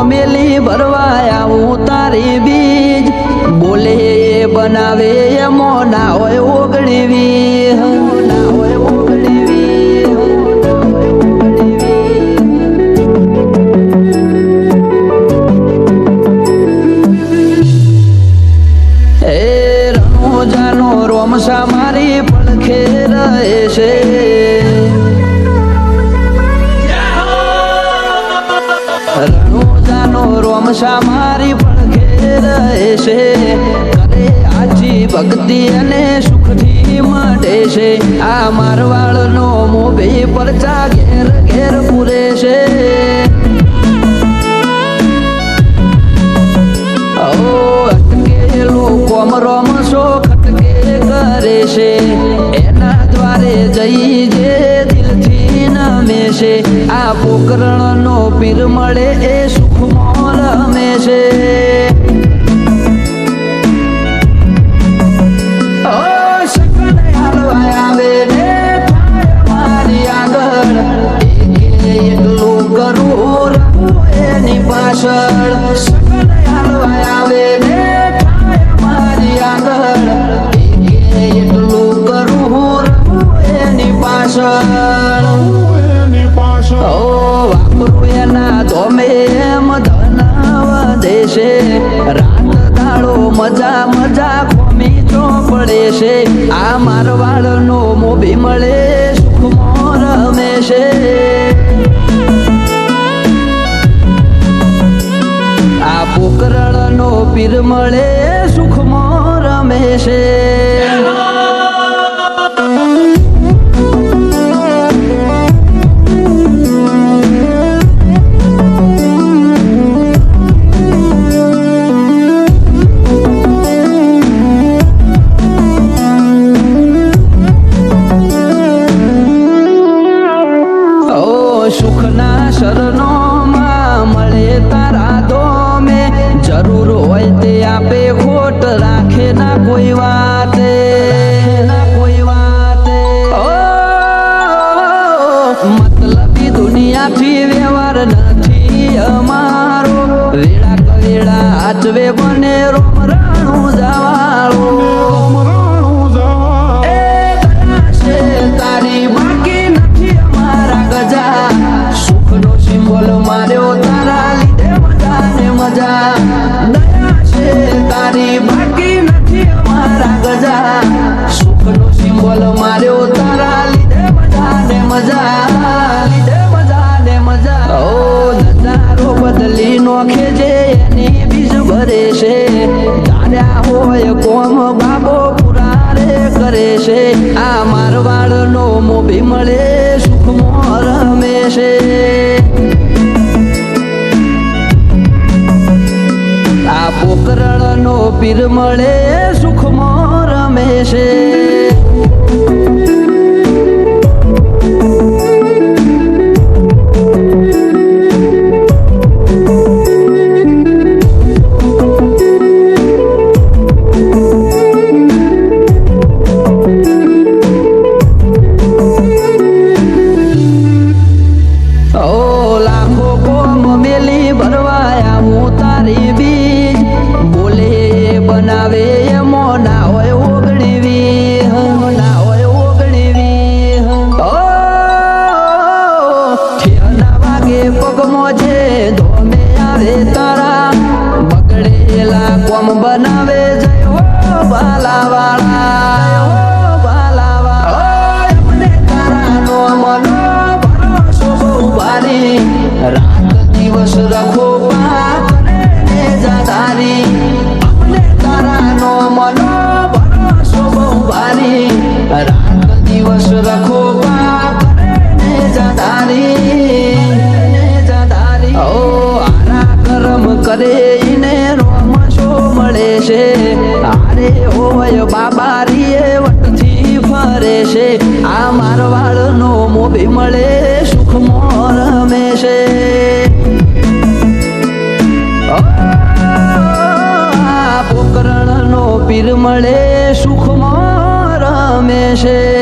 મેલી ભરવા આવું તારી બીજ બોલે એ બનાવે એમો ના હોય ઓગણીવી ના હોય ઓગણીવી એ રણોજાનો રોમસા મારી પડખે રહે છે રણોજાનો રોમસા મારી પડખે રહે છે કરે આજી ભક્તિ અને સુખથી મળે છે આ મારવાડનો મોભી પરચા ઘેર ઘેર પૂરે છે અટકેલો કોમ રોમસો ખટકે કરે છે એના દ્વારે જઈ જે દિલથી નમે છે આ પોકરણનો પીર મળે એ સુખમાં રમે છે આવે ને મારી આગળ એકલું કરું એની પાછળ આવે ને મારી આગળ એટલું કરું એની પાછળ વાપરું એના ધોમે એમ ધન વધે છે રાત દાડો મજા મજા ખોમી ચોપડે છે આ મારવાડનો મોભી મળે સુખમાં રમે છે આ પોકરણનો પીર મળે સુખમાં રમે છે સુખના શરણો માં મળે તારા દોમે જરૂર હોય તે આપે ખોટ રાખે ના કોઈ વાતે મતલબી દુનિયાથી વ્યવહાર નથી અમારો વેળા કવેળા આચવે બને રોમ રાણું જવાળો તારી બાકી નથી અમારા ગજા સુખનો સિમ્બોલ માર્યો તારા લીધે મજા ને મજા દયા છે તારી બાકી નથી અમારા ગજા સુખનો સિમ્બોલ માર્યો તારા લીધે મજા ને મજા ઓ નજારો બદલી નોખે જે એની બીજ ભરે છે તાર્યા હોય કોમ બાબો પુરારે કરે છે આ મારવાડનો મોભી મળે સુખમાં રમે છે આ પોકરણનો પીર મળે સુખમાં રમે છે બનાવે એમો ના હોય ઓગણીવી ઠેના વાગે પગમાં જે ધોમે આવે તારા બગડેલા કોમ બનાવે જયો બાલાવાળા મને તારા નો મનો ભરોસો બહુ ભારી રાત દિવસ રખો પાક ને જાધારી તારાનો મનો ભરોસો બહુ ભારી રાત દિવસ રખો પાપ ને જાધારી ઓ આરા કરમ કરે ને રોમશો મળે છે આરે હોય બાબારીએ વટથી ફરે છે આ મારવાડનો મોભી મળે સુખમાં રમે છે પોકરણનો પીર મળે સુખમાં રમે છે